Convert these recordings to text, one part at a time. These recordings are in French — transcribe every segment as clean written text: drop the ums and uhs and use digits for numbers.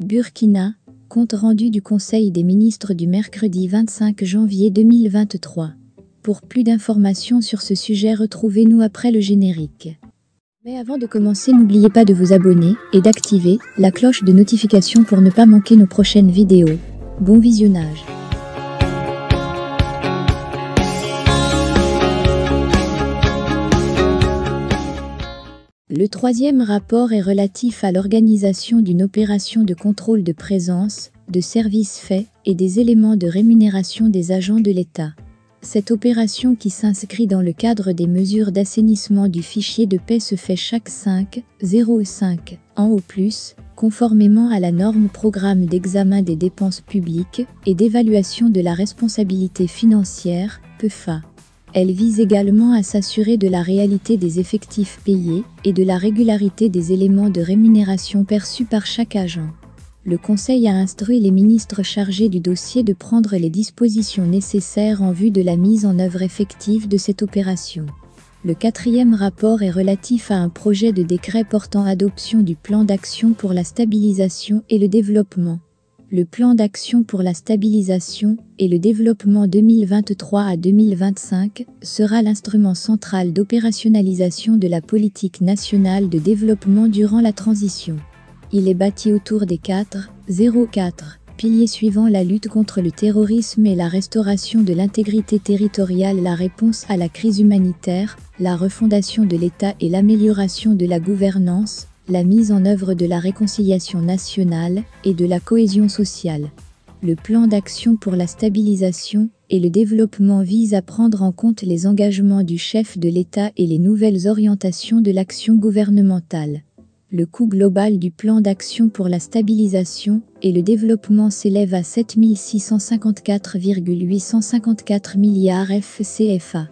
Burkina, compte rendu du Conseil des ministres du mercredi 25 janvier 2023. Pour plus d'informations sur ce sujet, retrouvez-nous après le générique. Mais avant de commencer, n'oubliez pas de vous abonner et d'activer la cloche de notification pour ne pas manquer nos prochaines vidéos. Bon visionnage. Le troisième rapport est relatif à l'organisation d'une opération de contrôle de présence, de services faits et des éléments de rémunération des agents de l'État. Cette opération, qui s'inscrit dans le cadre des mesures d'assainissement du fichier de paix, se fait chaque 5,05 ans au plus, conformément à la norme Programme d'examen des dépenses publiques et d'évaluation de la responsabilité financière, PEFA. Elle vise également à s'assurer de la réalité des effectifs payés et de la régularité des éléments de rémunération perçus par chaque agent. Le Conseil a instruit les ministres chargés du dossier de prendre les dispositions nécessaires en vue de la mise en œuvre effective de cette opération. Le quatrième rapport est relatif à un projet de décret portant adoption du plan d'action pour la stabilisation et le développement. Le plan d'action pour la stabilisation et le développement 2023 à 2025 sera l'instrument central d'opérationnalisation de la politique nationale de développement durant la transition. Il est bâti autour des 4 piliers suivants: la lutte contre le terrorisme et la restauration de l'intégrité territoriale, la réponse à la crise humanitaire, la refondation de l'État et l'amélioration de la gouvernance, la mise en œuvre de la réconciliation nationale et de la cohésion sociale. Le plan d'action pour la stabilisation et le développement vise à prendre en compte les engagements du chef de l'État et les nouvelles orientations de l'action gouvernementale. Le coût global du plan d'action pour la stabilisation et le développement s'élève à 7 654,854 milliards FCFA.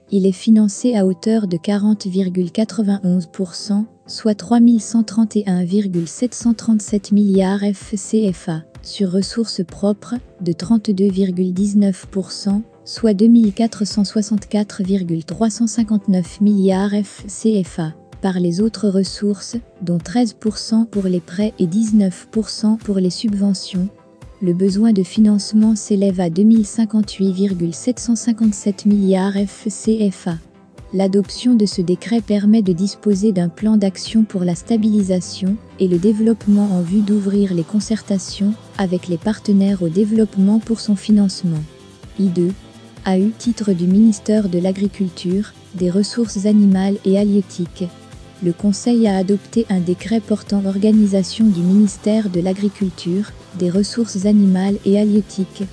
Il est financé à hauteur de 40,91%, soit 3 131,737 milliards FCFA, sur ressources propres de 32,19%, soit 2 464,359 milliards FCFA, par les autres ressources, dont 13% pour les prêts et 19% pour les subventions. Le besoin de financement s'élève à 2058,757 milliards FCFA. L'adoption de ce décret permet de disposer d'un plan d'action pour la stabilisation et le développement en vue d'ouvrir les concertations avec les partenaires au développement pour son financement. I2. AU, titre du ministère de l'Agriculture, des Ressources animales et halieutiques. Le Conseil a adopté un décret portant organisation du ministère de l'Agriculture, des Ressources animales et halieutiques.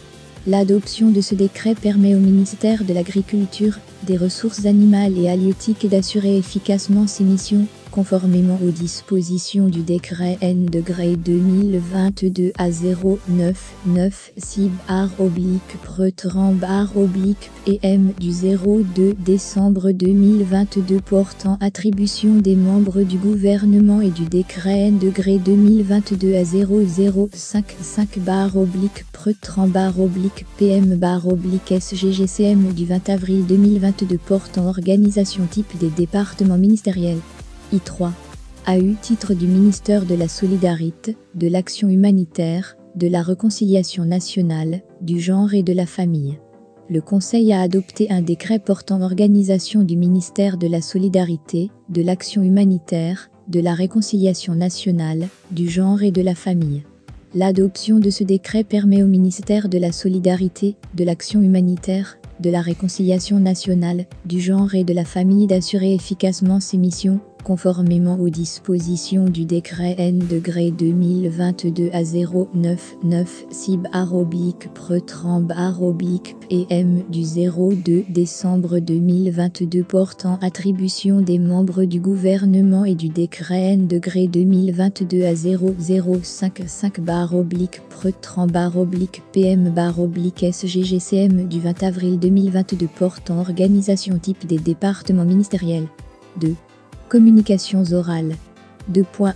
L'adoption de ce décret permet au ministère de l'Agriculture, des Ressources animales et halieutiques d'assurer efficacement ses missions, conformément aux dispositions du décret N-2022 à 099-6/-PRETRAN//PM du 02 décembre 2022 portant attribution des membres du gouvernement et du décret N-2022 à 0055/-PRETRAN/-PM/-SGGCM du 20 avril 2022 portant organisation type des départements ministériels. I3. AU, titre du ministère de la Solidarité, de l'Action humanitaire, de la Réconciliation nationale, du genre et de la famille. Le Conseil a adopté un décret portant organisation du ministère de la Solidarité, de l'Action humanitaire, de la Réconciliation nationale, du genre et de la famille. L'adoption de ce décret permet au ministère de la Solidarité, de l'Action humanitaire, de la Réconciliation nationale, du genre et de la famille d'assurer efficacement ses missions, conformément aux dispositions du décret N-2022 à 099-6/-PRETRAN/-PM du 02 décembre 2022 portant attribution des membres du gouvernement et du décret N-2022 à 0055/-PRETRAN/-PM/-SGGCM du 20 avril 2022 portant organisation type des départements ministériels. 2. Communications orales. 2.1.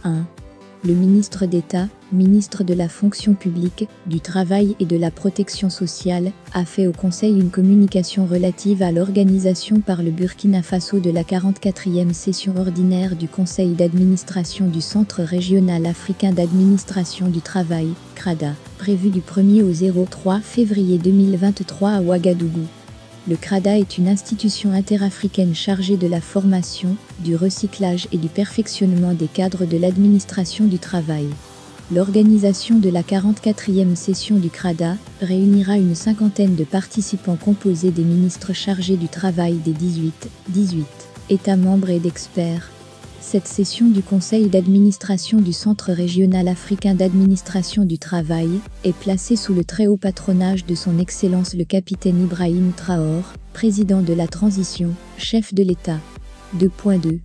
Le ministre d'État, ministre de la Fonction publique, du Travail et de la Protection sociale, a fait au Conseil une communication relative à l'organisation par le Burkina Faso de la 44e session ordinaire du Conseil d'administration du Centre régional africain d'administration du travail, CRADA, prévue du 1er au 03 février 2023 à Ouagadougou. Le CRADA est une institution interafricaine chargée de la formation, du recyclage et du perfectionnement des cadres de l'administration du travail. L'organisation de la 44e session du CRADA réunira une cinquantaine de participants composés des ministres chargés du travail des 18 États membres et d'experts. Cette session du Conseil d'administration du Centre régional africain d'administration du travail est placée sous le très haut patronage de son Excellence le capitaine Ibrahim Traoré, président de la transition, chef de l'État. 2.2.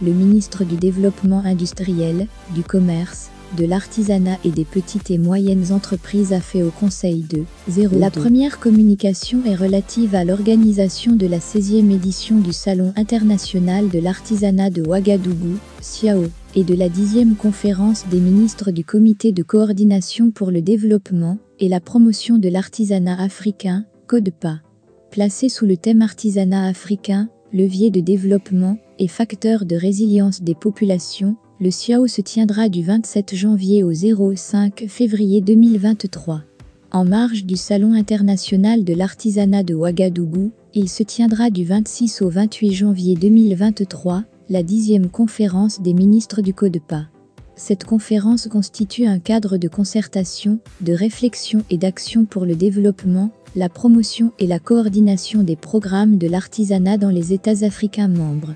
Le ministre du Développement industriel, du Commerce, de l'artisanat et des petites et moyennes entreprises a fait au Conseil de 02. La première communication est relative à l'organisation de la 16e édition du Salon international de l'artisanat de Ouagadougou, SIAO, et de la 10e conférence des ministres du Comité de coordination pour le développement et la promotion de l'artisanat africain, CODEPA. Placé sous le thème Artisanat africain, levier de développement et facteur de résilience des populations, le SIAO se tiendra du 27 janvier au 05 février 2023. En marge du Salon international de l'artisanat de Ouagadougou, il se tiendra du 26 au 28 janvier 2023, la 10e conférence des ministres du CODEPA. Cette conférence constitue un cadre de concertation, de réflexion et d'action pour le développement, la promotion et la coordination des programmes de l'artisanat dans les États africains membres.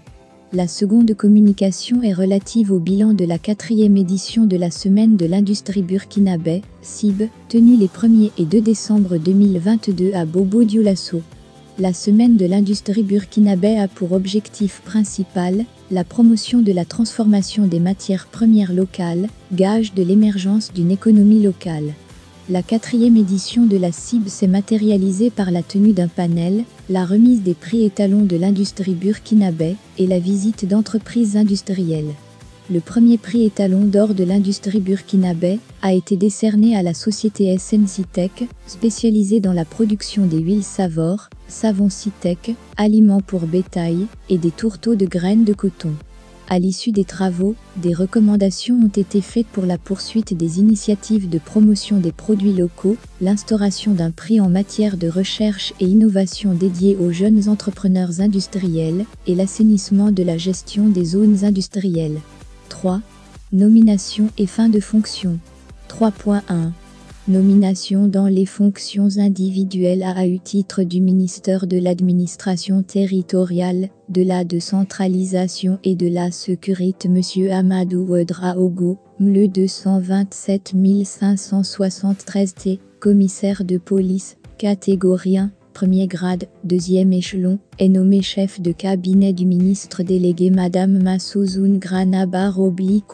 La seconde communication est relative au bilan de la 4e édition de la Semaine de l'Industrie burkinabé, SIB, tenue les 1er et 2 décembre 2022 à Bobo-Dioulasso. La Semaine de l'Industrie burkinabé a pour objectif principal la promotion de la transformation des matières premières locales, gage de l'émergence d'une économie locale. La 4e édition de la SIB s'est matérialisée par la tenue d'un panel, la remise des prix étalons de l'industrie burkinabé et la visite d'entreprises industrielles. Le premier prix étalon d'or de l'industrie burkinabé a été décerné à la société SNCitech, spécialisée dans la production des huiles Savor, savon Citech, aliments pour bétail et des tourteaux de graines de coton. À l'issue des travaux, des recommandations ont été faites pour la poursuite des initiatives de promotion des produits locaux, l'instauration d'un prix en matière de recherche et innovation dédié aux jeunes entrepreneurs industriels et l'assainissement de la gestion des zones industrielles. 3. Nomination et fin de fonction. 3.1. Nomination dans les fonctions individuelles à titre du ministère de l'administration territoriale, de la décentralisation et de la sécurité M. Amadou Ouedraogo, le 227 573 T, commissaire de police, catégorie 1, premier grade, deuxième échelon, est nommé chef de cabinet du ministre délégué Madame Massouzou Granaba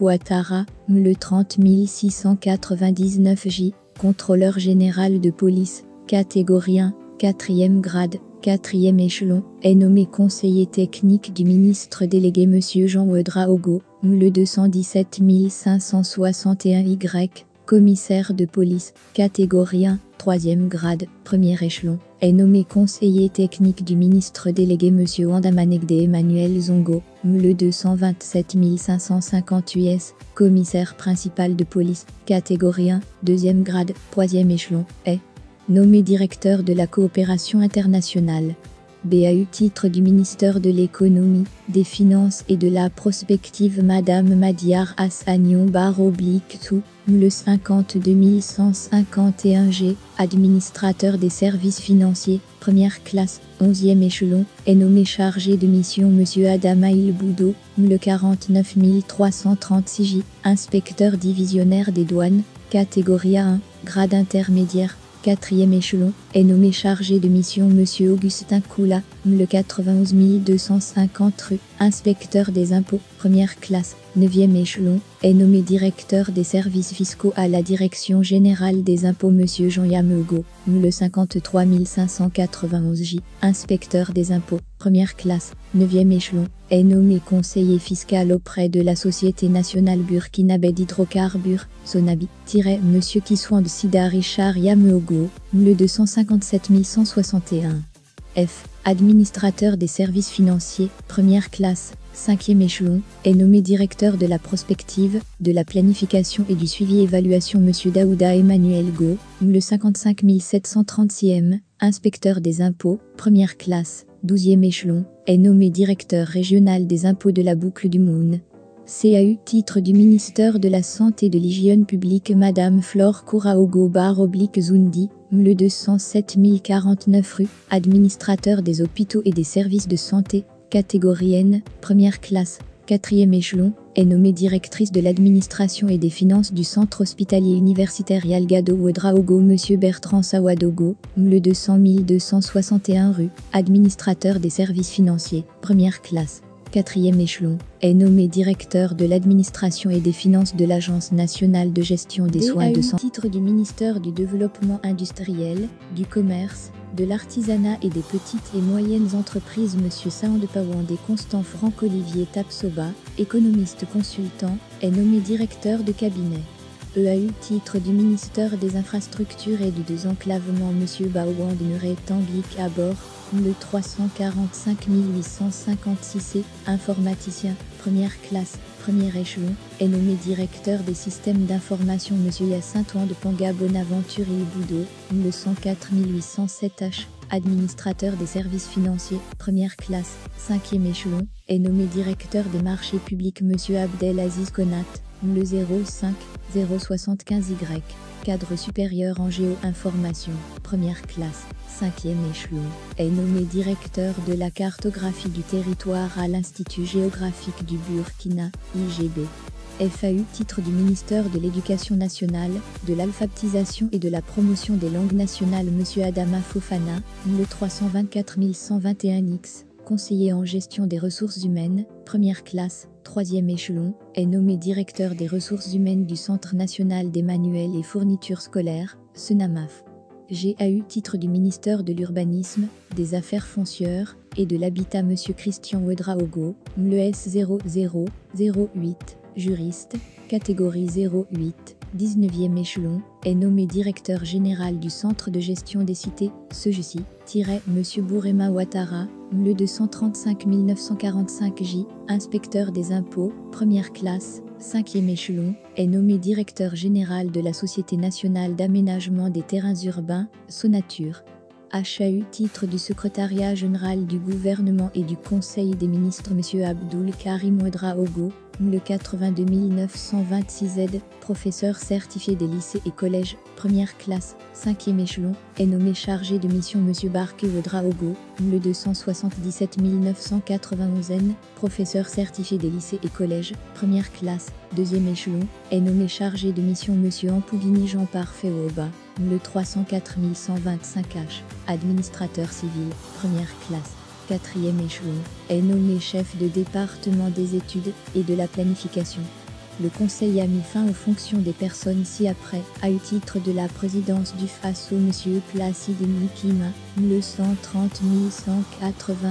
Ouattara, le 30 699 J. Contrôleur général de police, catégorie 1, 4e grade, 4e échelon, est nommé conseiller technique du ministre délégué M. Jean Ouedraogo, le 217 561 Y, commissaire de police, catégorie 1, 3e grade, 1er échelon, est nommé conseiller technique du ministre délégué M. Wandamanegde Emmanuel Zongo, le 227 550 US, commissaire principal de police, catégorie 1, 2e grade, 3e échelon, est nommé directeur de la coopération internationale. BAU titre du ministère de l'économie, des finances et de la prospective Madame Madiar Hassanion /tout, le 52 151 G, administrateur des services financiers, première classe, 11e échelon, est nommé chargé de mission M. Adamaïl Boudou, le 49 336 J, inspecteur divisionnaire des douanes, catégorie A1, grade intermédiaire, 4e échelon, est nommé chargé de mission M. Augustin Koula, le 91 250 rue, inspecteur des impôts, première classe, 9e échelon, est nommé directeur des services fiscaux à la Direction générale des impôts M. Jean Yamego, le 53 591 J, inspecteur des impôts, première classe, 9e échelon, est nommé conseiller fiscal auprès de la Société nationale burkinabé d'hydrocarbures, Sonabi, Monsieur Kiswand Sida Richard Yameogo, le 257 161. F. Administrateur des services financiers, première classe, 5e échelon, est nommé directeur de la prospective, de la planification et du suivi-évaluation Monsieur Daouda Emmanuel Go, le 55 736e, inspecteur des impôts, première classe, 12e échelon, est nommé directeur régional des impôts de la boucle du Moune. CAU titre du ministère de la Santé et de l'Hygiène publique Madame Flore Kouraogo Bar-Zoundi, le 207 049 rue, administrateur des hôpitaux et des services de santé, catégorie N, première classe, 4e échelon, est nommée directrice de l'administration et des finances du centre hospitalier universitaire Yalgado Ouedraogo Monsieur Bertrand Sawadogo, le 200 261 rue, administrateur des services financiers, première classe. 4e échelon, est nommé directeur de l'administration et des finances de l'Agence nationale de gestion des soins de santé. Titre du ministère du développement industriel, du commerce, de l'artisanat et des petites et moyennes entreprises Monsieur Saandepawande Constant Franck-Olivier Tapsoba, économiste consultant, est nommé directeur de cabinet. EAU titre du ministère des infrastructures et du désenclavement Monsieur Baouande Nuré Tanguik à bord, le 345 856 et informaticien, première classe, premier échelon, est nommé directeur des systèmes d'information Monsieur Yacintouan de Panga Bonaventure et Boudot, le 104 807 H, administrateur des services financiers, première classe, 5e échelon, est nommé directeur des marchés publics Monsieur Abdelaziz Konat, le 05 075 Y, cadre supérieur en géo-information, première classe, 5e échelon, est nommé directeur de la cartographie du territoire à l'Institut géographique du Burkina, IGB. FAU titre du ministère de l'Éducation nationale, de l'alphabétisation et de la promotion des langues nationales Monsieur Adama Fofana, le 324 121 X, conseiller en gestion des ressources humaines, première classe, 3e échelon, est nommé directeur des ressources humaines du Centre national des manuels et fournitures scolaires, SENAMAF. GAU titre du ministère de l'Urbanisme, des Affaires foncières et de l'Habitat Monsieur Christian Ouedraogo, le S0008, juriste, catégorie 08, 19e échelon, est nommé directeur général du Centre de gestion des cités, CEGECI, Monsieur Bourema Ouattara, le 235 945 J, inspecteur des impôts, première classe, 5e échelon, est nommé directeur général de la Société nationale d'aménagement des terrains urbains, SONATUR. HAU titre du secrétariat général du gouvernement et du conseil des ministres Monsieur Abdoul Karim Ouedraogo, le 82 926 Z, professeur certifié des lycées et collèges, première classe, 5e échelon, est nommé chargé de mission Monsieur Barke Ouedraogo, le 277 991 N, professeur certifié des lycées et collèges, première classe, 2e échelon, est nommé chargé de mission Monsieur Ampougini Jean Parfait Oba, le 304 125 H, administrateur civil, première classe. 4e échelon, est nommé chef de département des études et de la planification. Le Conseil a mis fin aux fonctions des personnes ci-après, à titre de la présidence du FASO Monsieur Placide Mukima, le 130 181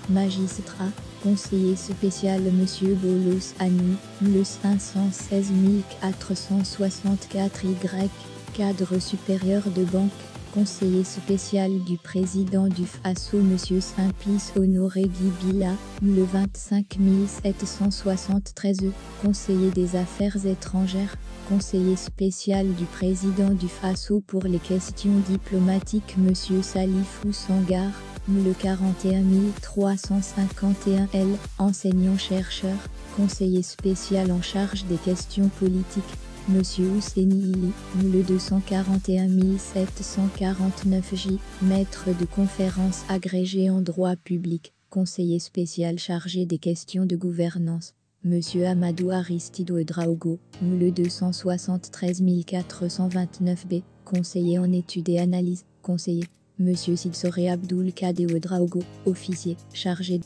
magistrat, conseiller spécial Monsieur Bolos Anou, le 516 464 Y, cadre supérieur de banque, conseiller spécial du président du FASO Monsieur Simplice Honoré Guibila, le 25 773 E, conseiller des affaires étrangères, conseiller spécial du président du FASO pour les questions diplomatiques Monsieur Salifou Sangar, le 41 351 L, enseignant-chercheur, conseiller spécial en charge des questions politiques, Monsieur Ousseini Ili, le 241 749 J, maître de conférences agrégé en droit public, conseiller spécial chargé des questions de gouvernance, Monsieur Amadou Aristide Ouedraogo, le 273 429 B, conseiller en études et analyses, conseiller, Monsieur Sidsore Abdoul Kadé Ouedraogo, officier, chargé de